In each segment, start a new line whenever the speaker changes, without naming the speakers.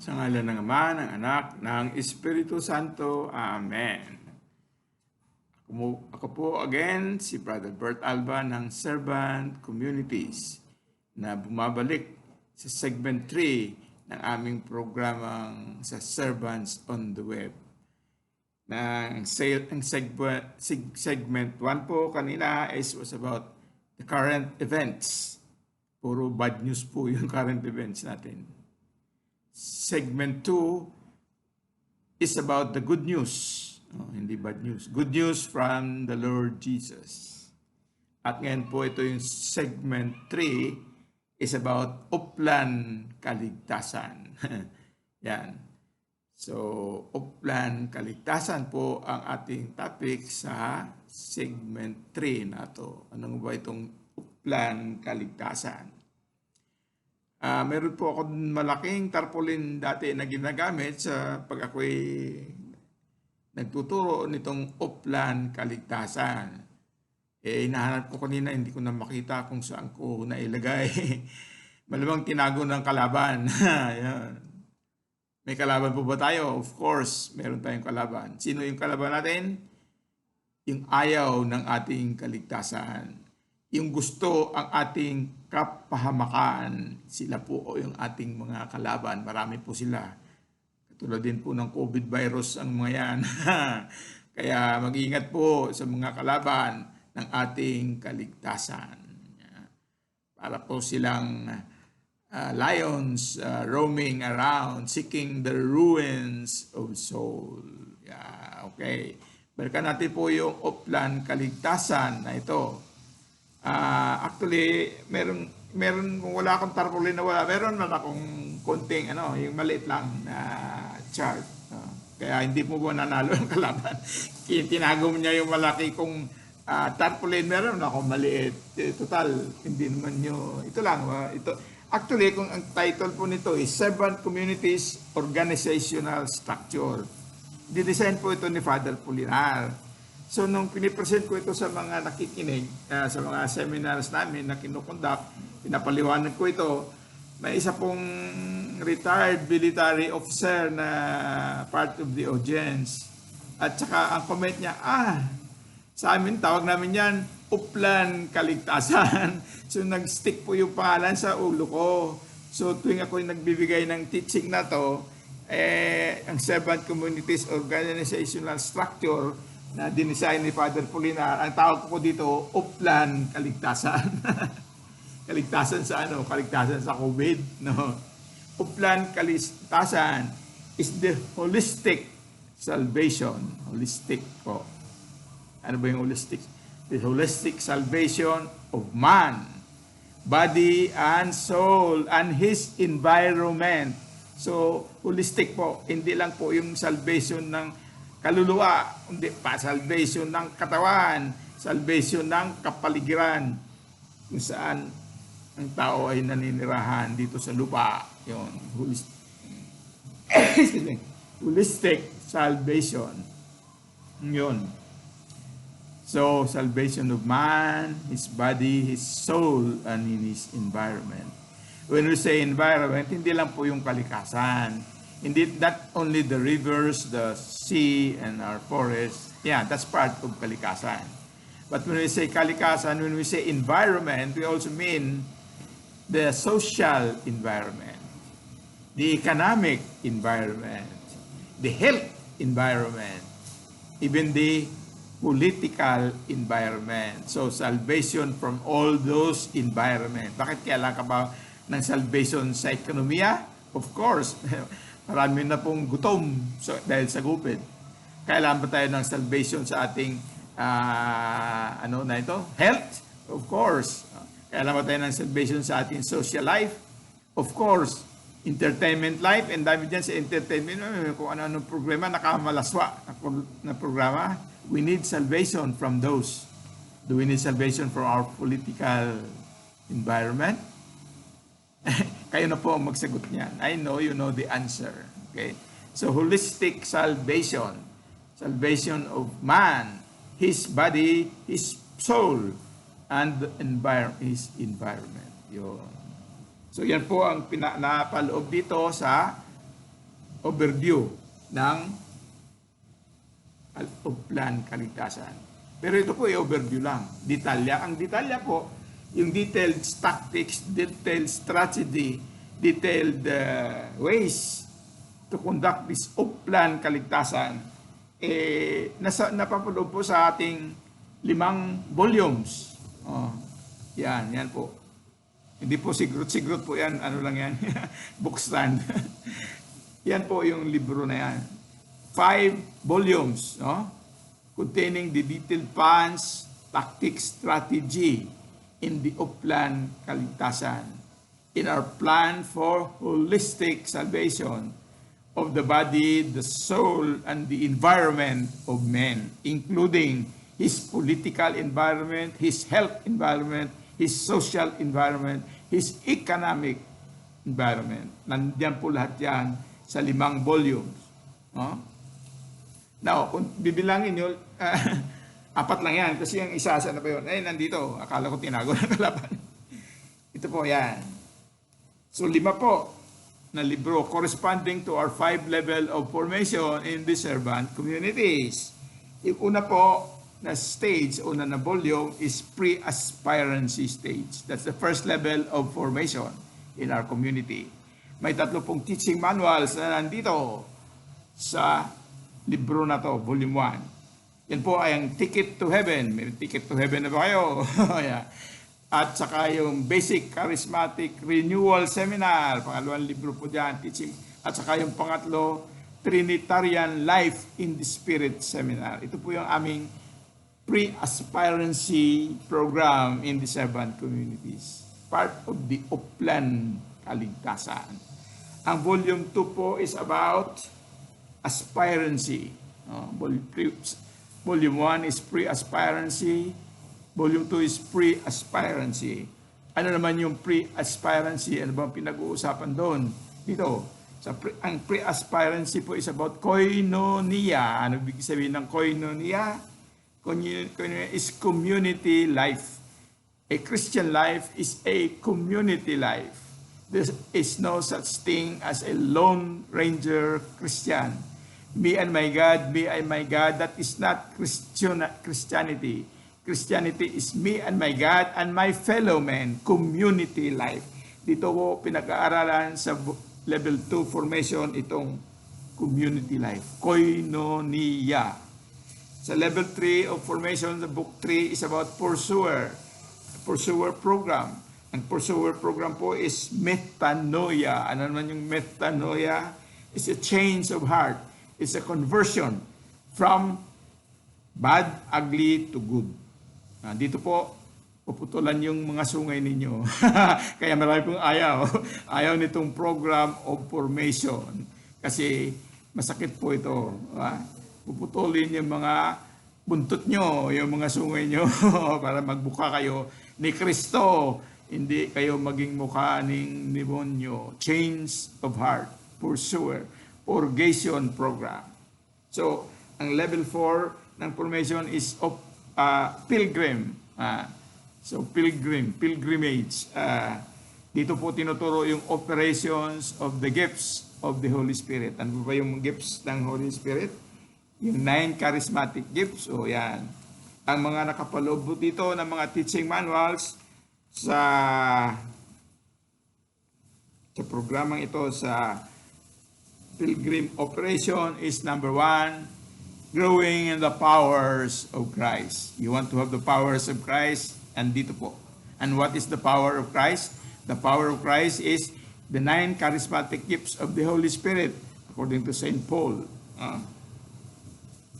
Sa ngalan ng Ama, ng Anak, ng Espiritu Santo. Amen. Ako po again, si Brother Bert Alba ng Servant Communities na bumabalik sa segment 3 ng aming programang sa Servants on the Web. Segment 1 po kanina was about the current events. Puro bad news po yung current events natin. Segment 2 is about the good news. Hindi bad news. Good news from the Lord Jesus. At ngayon po ito yung segment 3 is about Uplan Kaligtasan. Yan. So, Uplan Kaligtasan po ang ating topic sa segment 3 na to. Ano ba itong Uplan Kaligtasan? Meron po ako malaking tarpaulin dati na ginagamit sa pag ako'y nagtuturo nitong Uplan Kaligtasan. Hinahanap ko kanina, hindi ko na makita kung saan ko nailagay. Malamang tinago ng kalaban. Yan. May kalaban po ba tayo? Of course, meron tayong kalaban. Sino yung kalaban natin? Yung ayaw ng ating kaligtasan. Yung gusto ang ating kapahamakan. Sila po yung ating mga kalaban. Marami po sila. Katulad din po ng COVID virus ang mga yan. Kaya mag-ingat po sa mga kalaban ng ating kaligtasan. Para po silang lions roaming around, seeking the ruins of soul. Okay. Balikan natin po yung Uplan Kaligtasan na ito. Actually, meron kung wala akong tarpaulin na wala, meron man akong konting, yung maliit lang na chart. Kaya hindi mo nanalo ang kalaban. Tinago mo niya yung malaki kong tarpaulin, meron akong maliit. Total, hindi naman nyo, ito lang. Actually, kung ang title po nito is Servant Communities Organizational Structure. Didesign po ito ni Father Pulinar. So, nung pinipresent ko ito sa mga nakikinig, sa mga seminars namin na kinukonduct, pinapaliwanag ko ito, may isa pong retired military officer na part of the audience. At saka ang comment niya, sa amin, tawag namin yan, Uplan Kaligtasan. So, nag-stick po yung pangalan sa ulo ko. So, tuwing ako yung nagbibigay ng teaching na to, ang Servant Communities Organizational Structure na dinesign ni Father Pulinar, ang tawag ko dito, Uplan Kaligtasan. Kaligtasan sa Kaligtasan sa COVID. No? Uplan Kaligtasan is the holistic salvation. Holistic po. Ano ba yung holistic? The holistic salvation of man, body and soul, and his environment. So, holistic po. Hindi lang po yung salvation ng kaluluwa, hindi pa salvation ng katawan, salvation ng kapaligiran kung saan ang tao ay naninirahan dito sa lupa. Yun, holistic salvation. Yun. So, salvation of man, his body, his soul, and in his environment. When we say environment, hindi lang po yung kalikasan. Indeed, not only the rivers, the sea, and our forests. Yeah, that's part of kalikasan. But when we say kalikasan, when we say environment, we also mean the social environment, the economic environment, the health environment, even the political environment. So, salvation from all those environment. Bakit kailangan ka ba ng salvation sa ekonomiya? Of course, marami na pong gutom dahil sa COVID. Kailangan ba tayo ng salvation sa ating health? Of course. Kailangan ba tayo ng salvation sa ating social life? Of course. Entertainment life, and dami dyan sa entertainment, kung ano-anong programa, nakamalaswa na programa. We need salvation from those. Do we need salvation from our political environment? Kayo na po ang magsagot niyan. I know you know the answer. Okay? So, holistic salvation. Salvation of man, his body, his soul, and his environment. Yun. So, yan po ang napaloob dito sa overview ng Uplan Kaligtasan. Pero ito po ay overview lang. Detalya. Ang detalya po, yung detailed tactics, detailed strategy, detailed ways to conduct this Uplan Kaligtasan, napapaloob po sa ating 5 volumes. Yan po. Hindi po sigrot-sigrot po yan. Ano lang yan? Bookstand. Yan po yung libro na yan. 5 volumes, no? Containing the detailed plans, tactics, strategy in the Uplan Kaligtasan. In our plan for holistic salvation of the body, the soul, and the environment of men, including his political environment, his health environment, his social environment, his economic environment. Nandiyan po lahat yan sa 5 volumes. Now, kung bibilangin nyo, 4 lang yan. Kasi yung isa, saan na ba yun? Nandito. Akala ko tinago ng kalaban. Ito po, yan. So, 5 po na libro corresponding to our 5 level of formation in the servant communities. Yung una po na stage, una na volume is pre-aspirancy stage. That's the first level of formation in our community. May 3 pong teaching manuals na nandito sa libro na to, volume 1. Yan po ay ang Ticket to Heaven. May Ticket to Heaven na ba kayo? Yeah. At saka yung Basic Charismatic Renewal Seminar. Pangalawang libro po dyan, teaching. At saka yung pangatlo, Trinitarian Life in the Spirit Seminar. Ito po yung aming pre-aspirancy program in the servant communities. Part of the Uplan Kaligtasan. Ang volume 2 po is about aspirancy. Volume 1 is pre-aspirancy. Volume 2 is pre-aspirancy. Ano naman yung pre-aspirancy? Ano bang pinag-uusapan doon? Dito, ang pre-aspirancy po is about koinonia. Ano ibig sabihin ng koinonia? Koinonia is community life. A Christian life is a community life. There is no such thing as a lone ranger Christian. Me and my God, me and my God, that is not Christianity. Christianity is me and my God and my fellow men, community life. Dito po pinag-aaralan sa level 2 formation itong community life, koinonia. Sa level 3 of formation, the book 3 is about pursuer program. Ang pursuer program po is metanoia. Ano naman yung metanoia? It's a change of heart. It's a conversion from bad, ugly to good. Dito po, puputulan yung mga sungay ninyo. Kaya marami pong ayaw. Ayaw nitong program of formation. Kasi masakit po ito. Puputulin yung mga buntot nyo, yung mga sungay nyo para magbuka kayo ni Kristo. Hindi kayo maging mukha ng demonyo. Change of heart. Pursuer. Purgation program. So, ang level 4 ng formation is of pilgrim. So, pilgrimage. Dito po tinuturo yung operations of the gifts of the Holy Spirit. Ano ba yung gifts ng Holy Spirit? Yung 9 charismatic gifts. O yan. Ang mga nakapaloob dito ng mga teaching manuals sa programang ito sa Pilgrim Operation is number 1, growing in the powers of Christ. You want to have the powers of Christ? And dito po. And what is the power of Christ? The power of Christ is the 9 charismatic gifts of the Holy Spirit, according to St. Paul.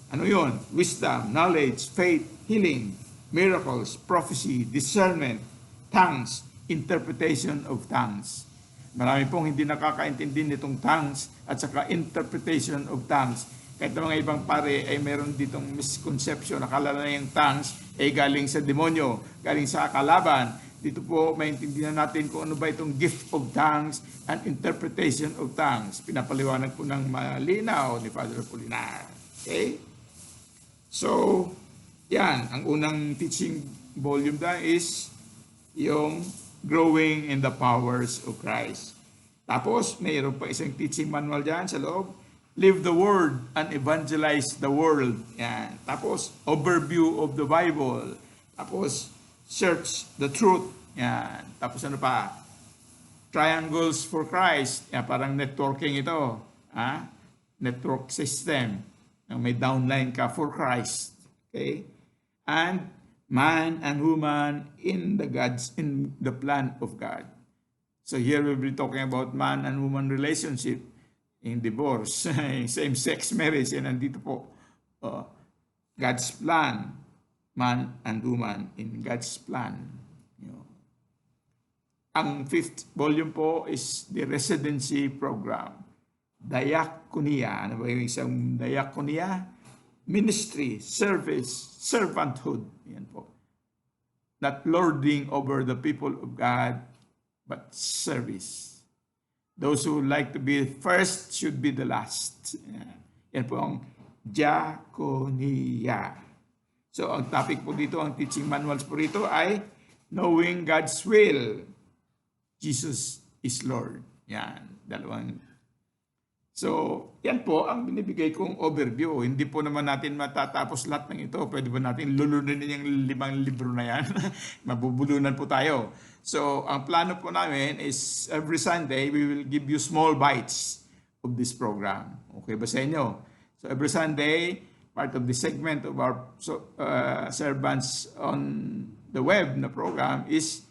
Ano yun? Wisdom, knowledge, faith, healing, miracles, prophecy, discernment, tongues, interpretation of tongues. Marami pong hindi nakakaintindi nitong tongues at saka interpretation of tongues. Kahit na mga ibang pare ay meron ditong misconception. Akala na yung tongues ay galing sa demonyo, galing sa kalaban. Dito po maintindihan natin kung ano ba itong gift of tongues and interpretation of tongues. Pinapaliwanag po ng malinaw ni Father Apolinar. Okay? So, yan. Ang unang teaching volume na is yung growing in the powers of Christ. Tapos, mayroon pa isang teaching manual dyan sa loob. Live the Word and evangelize the world. Yan. Tapos, overview of the Bible. Tapos, search the truth. Yan. Tapos ano pa? Triangles for Christ. Yan, parang networking ito. Network system. May downline ka for Christ. Okay? And man and woman in the plan of God. So here we'll be talking about man and woman relationship in divorce, same-sex marriage, and nandito po, God's plan, man and woman in God's plan. Ang 5th volume po is the residency program. Diaconia. Ano ba yung isang diaconia? Ministry, service, servanthood. Yan po. Not lording over the people of God, but service. Those who like to be first should be the last. Yan po ang diaconia. So ang topic po dito, ang teaching manuals po rito ay knowing God's will. Jesus is Lord. Yan, dalawang. So, yan po ang binibigay kong overview. Hindi po naman natin matatapos lahat ng ito. Pwede ba natin lulunin yung 5 libro na yan? Mabubulunan po tayo. So, ang plano po namin is every Sunday, we will give you small bites of this program. Okay ba sa inyo? So, every Sunday, part of the segment of our servants on the web na program is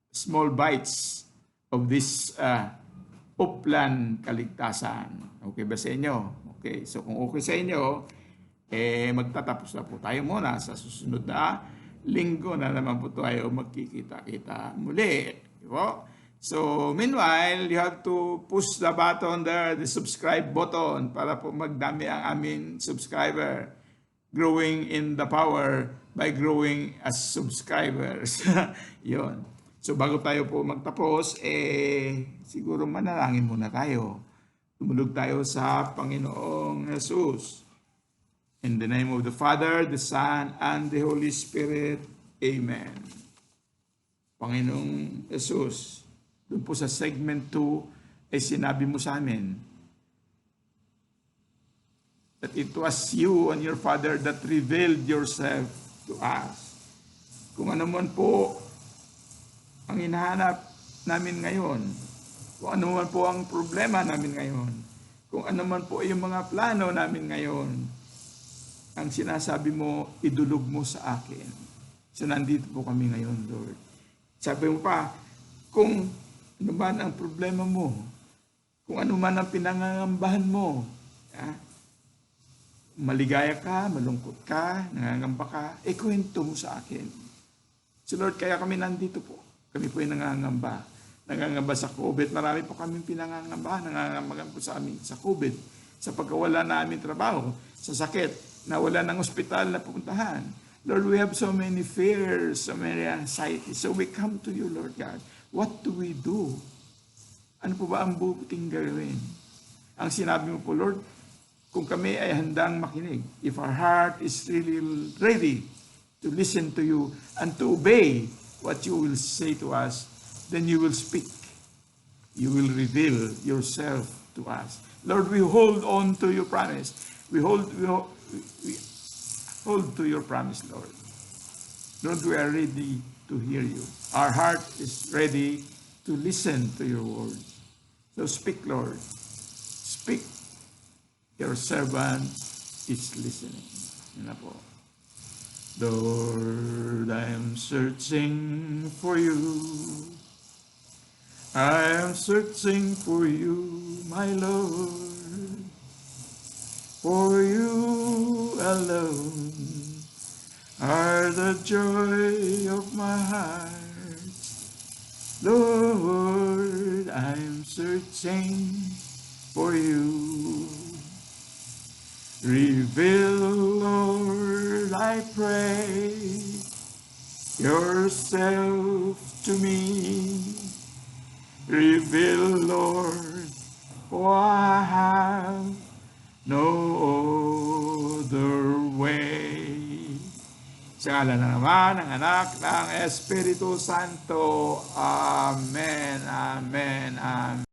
small bites of this Uplan Kaligtasan. Okay ba sa inyo? Okay. So kung okay sa inyo, magtatapos na po tayo muna sa susunod na linggo na naman po tayo magkikita-kita muli. Diba? So meanwhile, you have to push the button there, the subscribe button, para po magdami ang aming subscriber. Growing in the power by growing as subscribers. Yun. So bago tayo po magtapos, siguro manalangin muna tayo. Tumulog tayo sa Panginoong Jesus. In the name of the Father, the Son, and the Holy Spirit. Amen. Panginoong Jesus, doon po sa segment 2, ay sinabi mo sa amin that it was you and your Father that revealed yourself to us. Kung ano man po ang hinahanap namin ngayon, kung ano man po ang problema namin ngayon, kung ano man po yung mga plano namin ngayon, ang sinasabi mo, idulog mo sa akin. So nandito po kami ngayon, Lord. Sabi mo pa, kung ano man ang problema mo, kung ano man ang pinangangambahan mo, maligaya ka, malungkot ka, nangangamba ka, kwento mo sa akin. So Lord, kaya kami nandito po. Kami po ay nangangamba. Nangangamba sa COVID. Marami po kami pinangangamba. Nangangamba po sa amin sa COVID. Sa pagkawala na aming trabaho. Sa sakit. Na wala ng ospital na pupuntahan. Lord, we have so many fears, so many anxieties. So we come to you, Lord God. What do we do? Ano po ba ang buting gawin? Ang sinabi mo po, Lord, kung kami ay handang makinig, if our heart is really ready to listen to you and to obey what you will say to us, then you will speak. You will reveal yourself to us. Lord, we hold on to your promise. We hold to your promise, Lord. Lord, we are ready to hear you. Our heart is ready to listen to your word. So speak, Lord. Speak. Your servant is listening. Yun na po. Lord, I am searching for you. I am searching for you, my Lord. For you alone are the joy of my heart. Lord, I am searching for you. Reveal, Lord, I pray, yourself to me. Reveal, Lord, for I have no other way. Sa ngalan ng Ama, ng Anak, ng Espiritu Santo. Amen, amen, amen.